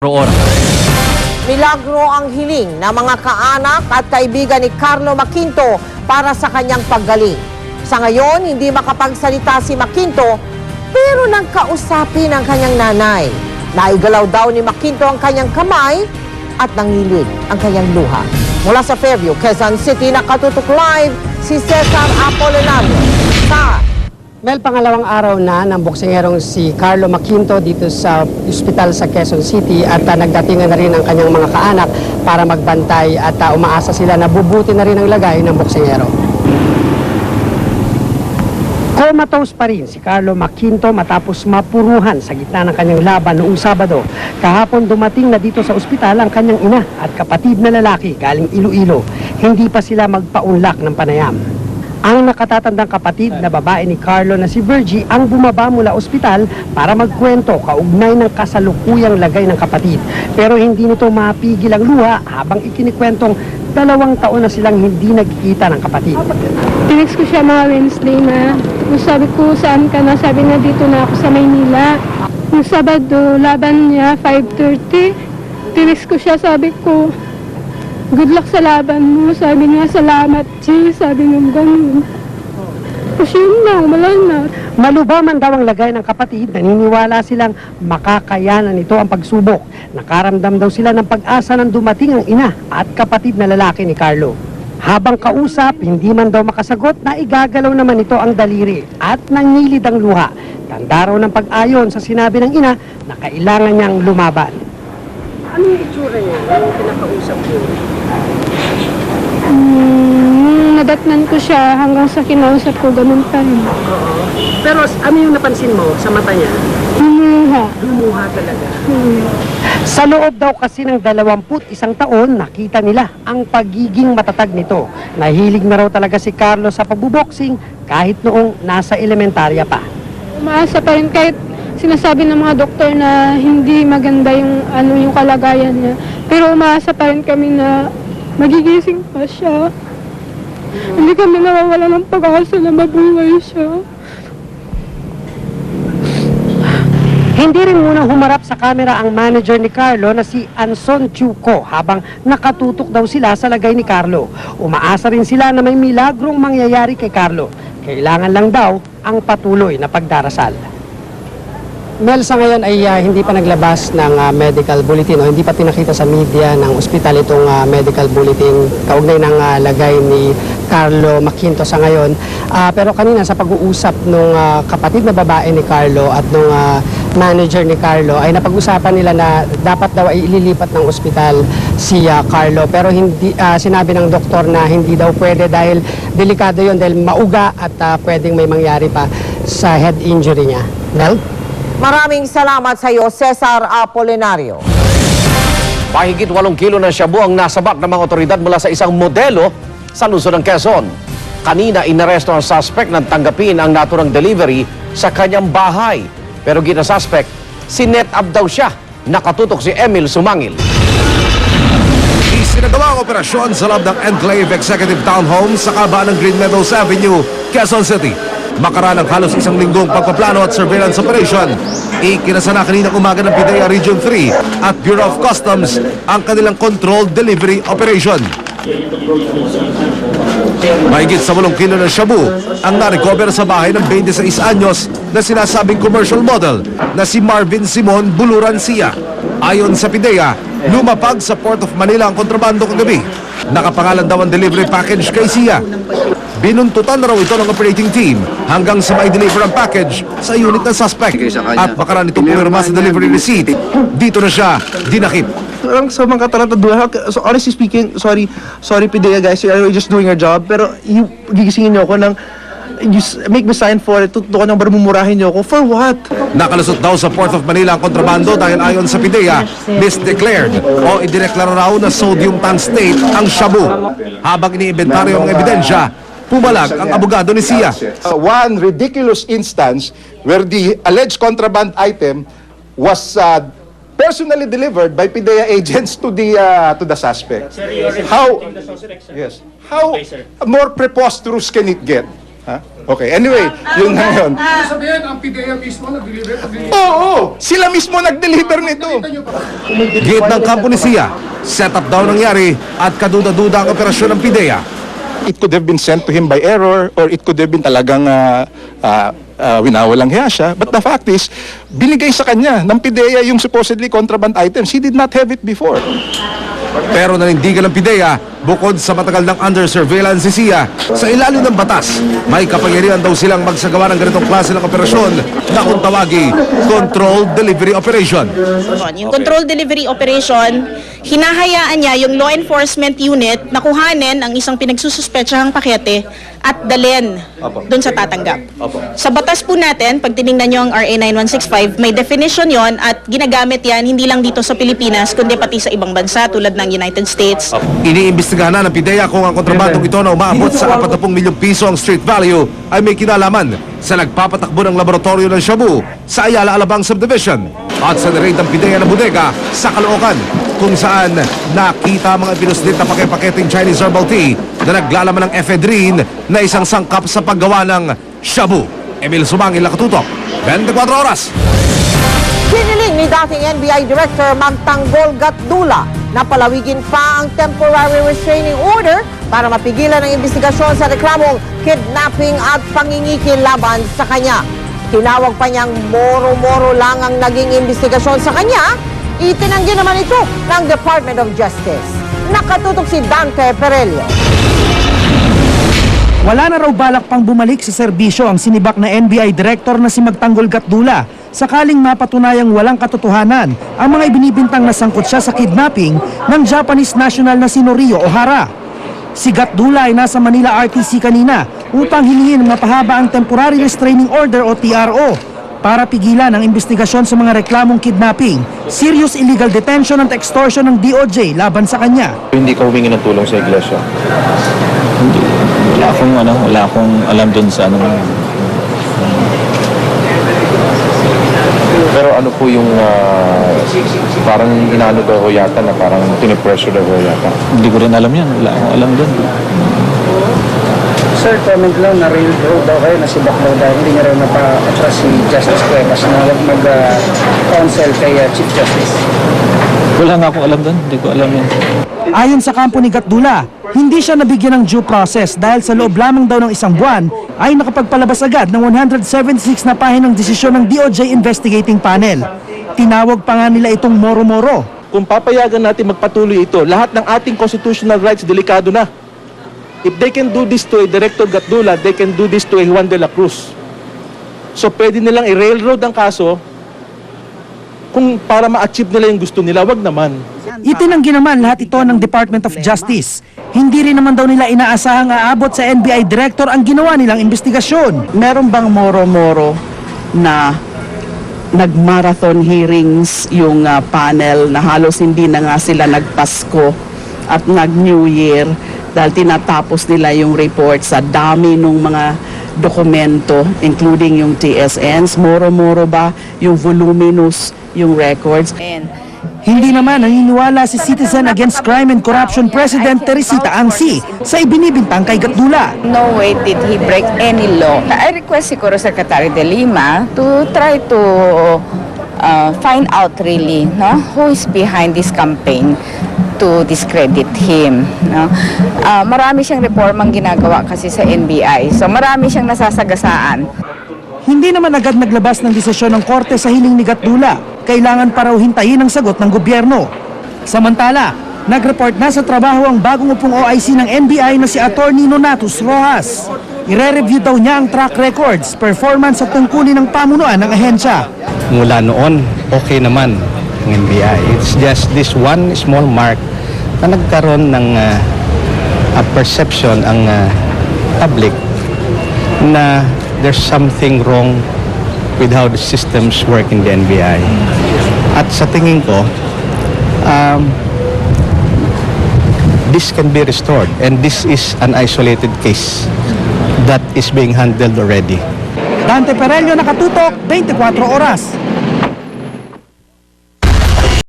Oras. Milagro ang hiling ng mga kaanak at kaibigan ni Carlo Maquinto para sa kanyang paggaling. Sa ngayon, hindi makapagsalita si Maquinto pero nagkausapin ang kanyang nanay. Naigalaw daw ni Maquinto ang kanyang kamay at nangilig ang kanyang luha. Mula sa Fairview, Quezon City, nakatutok live si Cesar Apolinario. Mel, pangalawang araw na ng boksingerong si Carlo Maquinto dito sa ospital sa Quezon City at nagdatingan na rin ang kanyang mga kaanak para magbantay at umaasa sila na bubuti na rin ang lagay ng boksingero. Comatose pa rin si Carlo Maquinto matapos mapuruhan sa gitna ng kanyang laban noong Sabado. Kahapon dumating na dito sa ospital ang kanyang ina at kapatid na lalaki galing Iloilo. Hindi pa sila magpaunlak ng panayam. Ang nakatatandang kapatid na babae ni Carlo na si Virgie ang bumaba mula ospital para magkwento kaugnay ng kasalukuyang lagay ng kapatid. Pero hindi nito mapigil ang luha habang ikinikwentong 2 taon na silang hindi nagkikita ng kapatid. Tinext ko siya mga Wednesday na sabi ko saan ka na, sabi na dito na ako sa Maynila. Yung Sabado, laban niya 5:30. Tinext ko siya, sabi ko good luck sa laban mo. Sabi niya, salamat, G. Sabi niya, ganun. Kasi yun na, wala na. Malubha man daw ang lagay ng kapatid, naniniwala silang makakayanan nito ang pagsubok. Nakaramdam daw sila ng pag-asa nang dumating ang ina at kapatid na lalaki ni Carlo. Habang kausap, hindi man daw makasagot na igagalaw naman ito ang daliri at nangilid ang luha. Tanda raw ng pag-ayon sa sinabi ng ina na kailangan niyang lumaban. Ano yung itsura niya? Anong pinakausap niyo? Nadatnan ko siya hanggang sa kinausap ko, ganun pa rin. Pero ano yung napansin mo sa mata niya? Humuha. Lumuha talaga. Sa loob daw kasi ng 21 taon, nakita nila ang pagiging matatag nito. Nahilig na raw talaga si Carlo sa pagbuboxing kahit noong nasa elementarya pa. Umaasa pa rin kahit sinasabi ng mga doktor na hindi maganda yung kalagayan niya. Pero umaasa pa rin kami na magigising pa siya. Hindi kami nawawala ng pag-asa na mabuhay siya. Hindi rin munang humarap sa kamera ang manager ni Carlo na si Anson Chuco habang nakatutok daw sila sa lagay ni Carlo. Umaasa rin sila na may milagrong mangyayari kay Carlo. Kailangan lang daw ang patuloy na pagdarasal. Mel, sa ngayon ay hindi pa naglabas ng medical bulletin o hindi pa pinakita sa media ng ospital itong medical bulletin kaugnay ng lagay ni Carlo Maquinto sa ngayon. Pero kanina sa pag-uusap nung kapatid na babae ni Carlo at nung manager ni Carlo ay napag-usapan nila na dapat daw ay ililipat ng ospital si Carlo. Pero hindi sinabi ng doktor na hindi daw pwede dahil delikado yon dahil mauga at pwedeng may mangyari pa sa head injury niya. Mel? Maraming salamat sa iyo, Cesar Apolinario. Mahigit 8 kilo ng shabu ang nasabak ng mga otoridad mula sa isang modelo sa lungsod ng Quezon. Kanina inaresto ang suspect nang tanggapin ang naturang delivery sa kanyang bahay. Pero gina-suspect, sinet up daw siya. Nakatutok si Emil Sumangil. Isinagawa ang operasyon sa loob ng Enclave Executive Townhome sa kabaan ng Green Meadows Avenue, Quezon City. Makaraan ng halos 1 linggong pagpaplano at surveillance operation. Ikinasana kaninang umaga ng PIDEA Region 3 at Bureau of Customs ang kanilang controlled delivery operation. Mahigit sa 8 kilo ng shabu ang na-recover sa bahay ng 26 anyos na sinasabing commercial model na si Marvin Simon Buluran Sia. Ayon sa PIDEA, lumapag sa Port of Manila ang kontrabando kagabi. Nakapangalan daw ang delivery package kay Sia. Binuntutan na raw ito ng operating team hanggang sa mai-deliver ang package sa unit ng suspect. At makaraan itong pumirma sa delivery receipt. Dito na siya dinakip. Parang sa mga katarantaduhan, so honestly speaking, sorry PIDEA guys, you're just doing your job, pero gigisingin niyo ako ng, make me sign for it, tutukan ng barumumurahin niyo ako, for what? Nakalusot daw sa Port of Manila ang kontrabando dahil ayon sa PIDEA, misdeclared o idineklara raw na sodium tungstate ang shabu. Habang iniimbentaryo ang ebidensya, pumalag ang abogado ni Sia. One ridiculous instance where the alleged contraband item was personally delivered by PIDEA agents to the suspect. How more preposterous can it get? Ha? Okay, anyway, yun na yun. Sabihin, ang PDEA mismo nag-deliver. Oo, sila mismo nag-deliver nito. Gate ng kampo ni Sia, setup daw nangyari at kaduda-duda ang operasyon ng PIDEA. It could have been sent to him by error or it could have been talagang winawalang hiya siya. But the fact is, binigay sa kanya ng PIDEA yung supposedly contraband items. He did not have it before. Pero nanindigan ng PIDEA, bukod sa matagal ng under surveillance si Sia, sa ilalim ng batas, may kapangyarihan daw silang magsagawa ng ganitong klase ng operasyon na kung tawagi, controlled delivery operation. Yung control delivery operation, hinahayaan niya yung law enforcement unit na kuhanin ang isang pinagsususpetsahang pakete at dalhin doon sa tatanggap. Sa batas po natin, pag tinignan nyo ang RA 9165, may definition yon at ginagamit yan hindi lang dito sa Pilipinas, kundi pati sa ibang bansa tulad ng United States. Iniimbestigahan na ng PIDEA kung ang kontrabandong ito na umaabot sa 40 milyong piso ang street value ay may kinalaman sa nagpapatakbo ng laboratorio ng Shabu sa Ayala Alabang Subdivision at sa niraid ng PIDEA ng bodega sa Caloocan kung saan nakita mga pinuslit na paketeng Chinese herbal tea na naglalaman ng ephedrine na isang sangkap sa paggawa ng Shabu. Emil Sumangil, Nakatutok, 24 Oras. Hiniling ni dating NBI Director Magtanggol Gatdula na palawigin pa ang temporary restraining order para mapigilan ang investigasyon sa reklamong kidnapping at pangingikil laban sa kanya. Tinawag pa niyang moro-moro lang ang naging investigasyon sa kanya. Itinanggi naman ito ng Department of Justice. Nakatutok si Dante Perelio. Wala na raw balak pang bumalik sa serbisyo ang sinibak na NBI Director na si Magtanggol Gatdula sakaling mapatunayang walang katotohanan ang mga ibinibintang nasangkot siya sa kidnapping ng Japanese national na si Norio Ohara. Si Gatdula ay nasa Manila RTC kanina upang hilingin mapahaba ang Temporary Restraining Order o TRO para pigilan ang investigasyon sa mga reklamong kidnapping, serious illegal detention at extortion ng DOJ laban sa kanya. Hindi ka humingi ng tulong sa iglesia? Hindi. Wala akong alam dun sa Pero ano po yung parang inaano daw ho yata na parang pinipressure daw ho yata? Hindi ko rin alam yan. Wala akong alam dun. Sir, comment lang na railroad daw kayo, nasibak daw dahil hindi niya rin napa-atras si Justice Cuevas na mag-counsel kay Chief Justice. Wala nga akong alam dun. Hindi ko alam yan. Ayon sa kampo ni Gatdula, hindi siya nabigyan ng due process dahil sa loob lamang daw ng isang buwan ay nakapagpalabas agad ng 176 na pahinang desisyon ng DOJ Investigating Panel. Tinawag pa nga nila itong moro-moro. Kung papayagan natin magpatuloy ito, lahat ng ating constitutional rights delikado na. If they can do this to a Director Gatdula, they can do this to a Juan de la Cruz. So pwede nilang i-railroad ang kaso kung para ma-achieve nila yung gusto nila, wag naman. Itinanggi naman lahat ito ng Department of Justice. Hindi rin naman daw nila inaasahang aabot sa NBI Director ang ginawa nilang investigasyon. Meron bang moro-moro na nag-marathon hearings yung panel na halos hindi na nga sila nagpasko at nag-New Year dahil tinatapos nila yung report sa dami ng mga dokumento including yung TSNs? Moro-moro ba yung voluminous yung records? Hindi naman naniniwala si Citizen Against Crime and Corruption President Teresita Angsi sa ibinibintang kay Gatdula. No way did he break any law. I request siguro Secretary De Lima to try to find out really who is behind this campaign to discredit him. Marami siyang reformang ginagawa kasi sa NBI. So marami siyang nasasagasaan. Hindi naman agad naglabas ng desisyon ng korte sa hiling ni Gatdula. Kailangan pa raw hintayin ang sagot ng gobyerno. Samantala, nag-report na sa trabaho ang bagong upong OIC ng NBI na si Attorney Nonatus Rojas. Ire-review daw niya ang track records, performance at tungkulin ng pamunuan ng ahensya. Mula noon, okay naman ang NBI. It's just this one small mark na nagkaroon ng a perception ang public na there's something wrong with how the systems work in the NBI. At sa tingin ko, this can be restored and this is an isolated case that is being handled already. Dante Perelio, Nakatutok, 24 Oras.